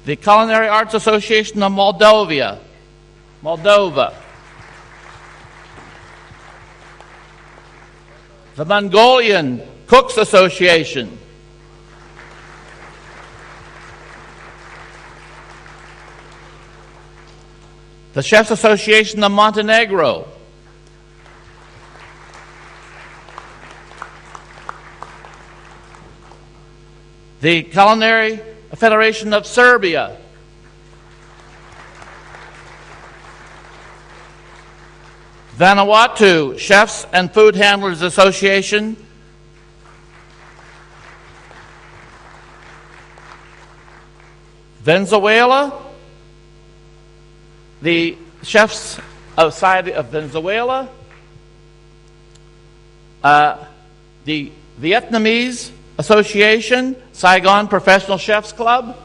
the Culinary Arts Association of Moldova, the Mongolian Cooks Association, the Chefs Association of Montenegro, the Culinary Federation of Serbia, Vanuatu Chefs and Food Handlers Association, Venezuela, the Chefs Society of Venezuela, the Vietnamese Association, Saigon Professional Chefs Club,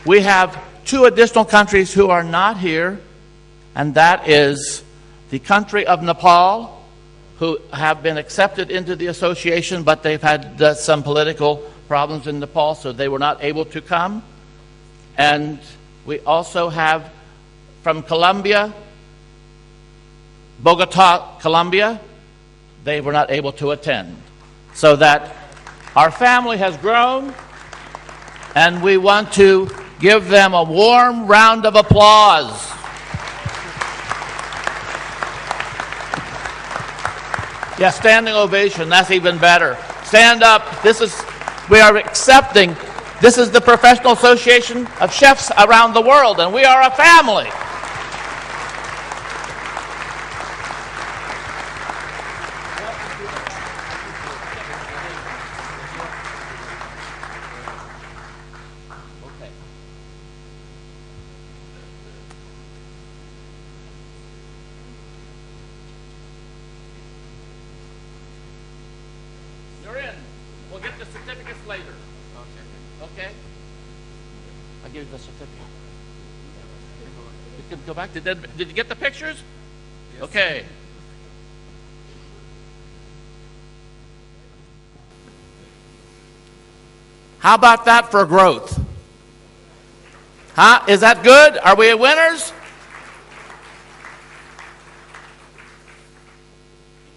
we have 2 additional countries who are not here, and that is the country of Nepal, who have been accepted into the association, but they've had some political problems in Nepal, so they were not able to come. And we also have from Colombia, Bogota, Colombia, they were not able to attend. So that our family has grown, and we want to give them a warm round of applause. Yeah, standing ovation, that's even better. Stand up. We are accepting, this is the Professional Association of Chefs around the world, and we are a family. Go back. Did you get the pictures? Yes. Okay. How about that for growth? Huh? Is that good? Are we winners?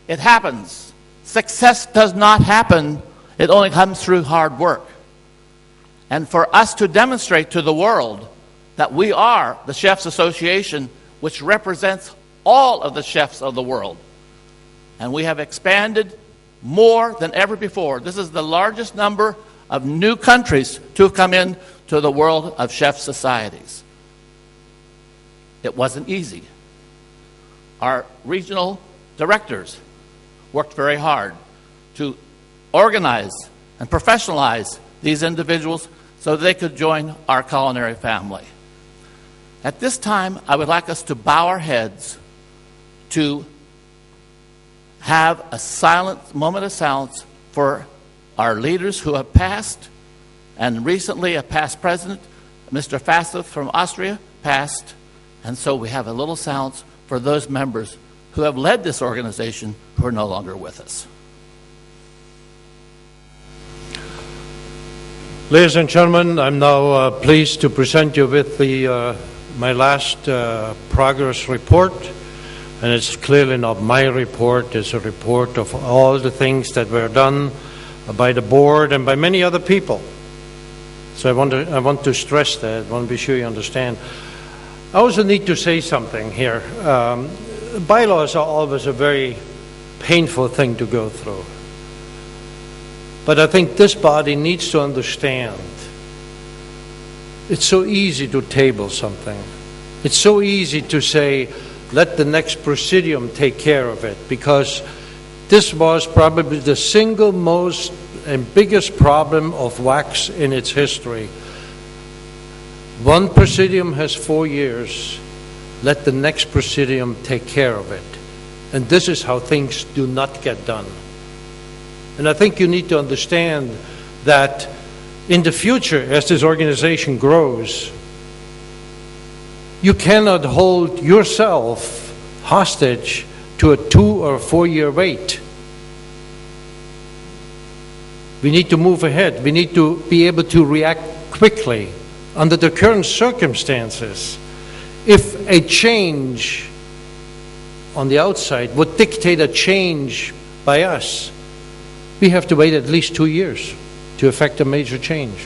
It happens. Success does not happen. It only comes through hard work. And for us to demonstrate to the world that we are the Chefs Association, which represents all of the chefs of the world. And we have expanded more than ever before. This is the largest number of new countries to have come in to the world of chef societies. It wasn't easy. Our regional directors worked very hard to organize and professionalize these individuals so they could join our culinary family. At this time, I would like us to bow our heads to have a silent moment of silence for our leaders who have passed, and recently a past president, Mr. Fasseth from Austria, passed, and so we have a little silence for those members who have led this organization who are no longer with us. Ladies and gentlemen, I'm now pleased to present you with my last progress report, and it's clearly not my report. It's a report of all the things that were done by the board and by many other people. So I want to stress that. I want to be sure you understand. I also need to say something here. Bylaws are always a very painful thing to go through. But I think this body needs to understand it's so easy to table something. It's so easy to say, let the next presidium take care of it, because this was probably the single most and biggest problem of WACS in its history. One presidium has 4 years. Let the next presidium take care of it. And this is how things do not get done. And I think you need to understand that in the future, as this organization grows, you cannot hold yourself hostage to a 2 or 4 year wait. We need to move ahead. We need to be able to react quickly under the current circumstances. If a change on the outside would dictate a change by us, we have to wait at least 2 years to effect a major change.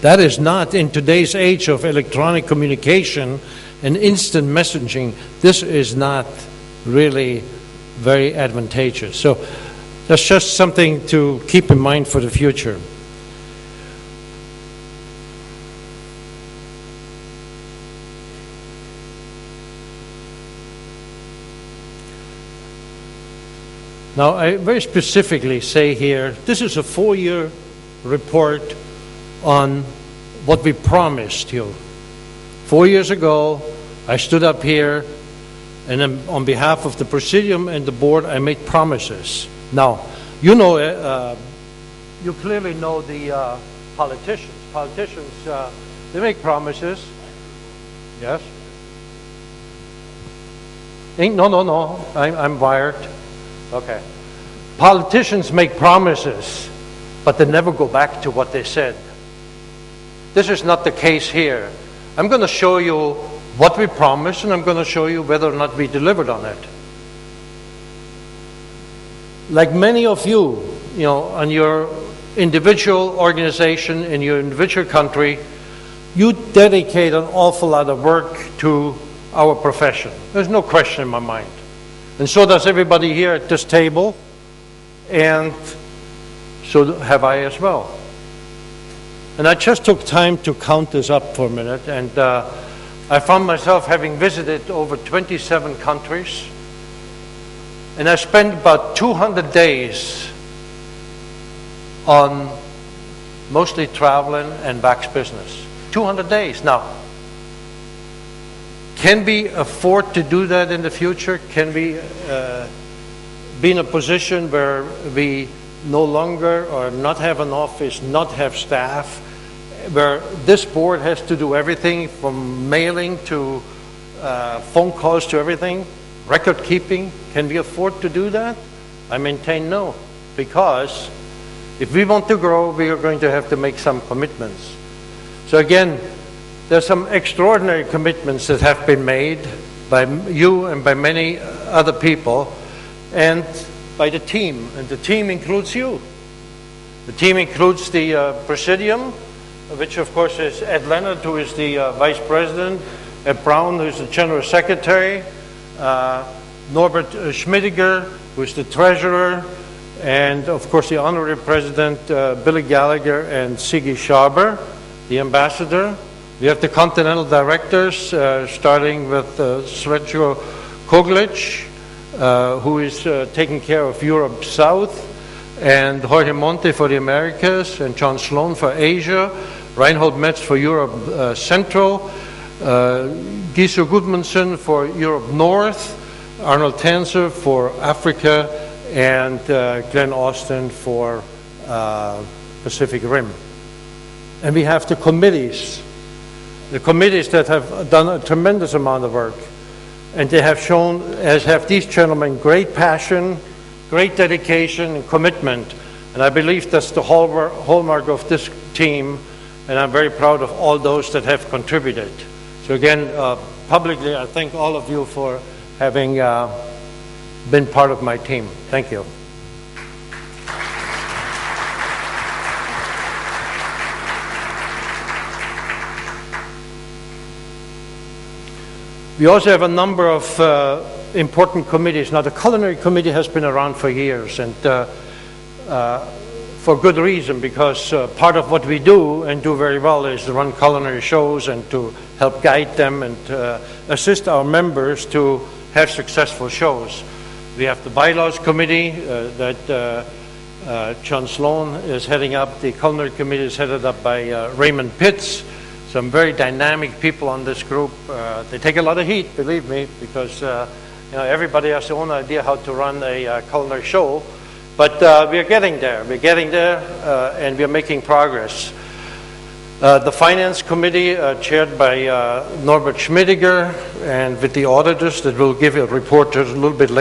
That is not, in today's age of electronic communication and instant messaging, this is not really very advantageous. So that's just something to keep in mind for the future. Now, I very specifically say here, this is a 4-year report on what we promised you. 4 years ago, I stood up here, and on behalf of the Presidium and the Board, I made promises. Now, you know, you clearly know the politicians. Politicians, they make promises. Yes? No, I'm wired. Okay. Politicians make promises, but they never go back to what they said. This is not the case here. I'm going to show you what we promised, and I'm going to show you whether or not we delivered on it. Like many of you, on your individual organization, in your individual country, you dedicate an awful lot of work to our profession. There's no question in my mind. And so does everybody here at this table, and so have I as well. And I just took time to count this up for a minute, and I found myself having visited over 27 countries, and I spent about 200 days on mostly traveling and WACS business. 200 days. Now, can we afford to do that in the future? Can we be in a position where we no longer or not have an office, not have staff, where this board has to do everything from mailing to phone calls to everything, record keeping? Can we afford to do that? I maintain no, because if we want to grow, we are going to have to make some commitments. So again, there's some extraordinary commitments that have been made by you and by many other people, and by the team, and the team includes you. The team includes the Presidium, which of course is Ed Leonard, who is the Vice President, Ed Brown, who is the General Secretary, Norbert Schmidiger, who is the Treasurer, and of course the Honorary President, Billy Gallagher, and Sigi Schaber, the Ambassador. We have the Continental Directors, starting with Svetko Koglic, who is taking care of Europe South, and Jorge Monte for the Americas, and John Sloan for Asia, Reinhold Metz for Europe Central, Giso Gudmundsson for Europe North, Arnold Tanzer for Africa, and Glenn Austin for Pacific Rim. And we have the committees that have done a tremendous amount of work. And they have shown, as have these gentlemen, great passion, great dedication and commitment. And I believe that's the hallmark of this team. And I'm very proud of all those that have contributed. So again, publicly, I thank all of you for having been part of my team. Thank you. We also have a number of important committees. Now, the Culinary Committee has been around for years, and for good reason, because part of what we do and do very well is to run culinary shows and to help guide them and assist our members to have successful shows. We have the Bylaws Committee that John Sloan is heading up. The Culinary Committee is headed up by Raymond Pitts. Some very dynamic people on this group. They take a lot of heat, believe me, because everybody has their own idea how to run a culinary show. But we're getting there. We're getting there, and we're making progress. The Finance Committee, chaired by Norbert Schmidiger, and with the auditors that will give you a report just a little bit later.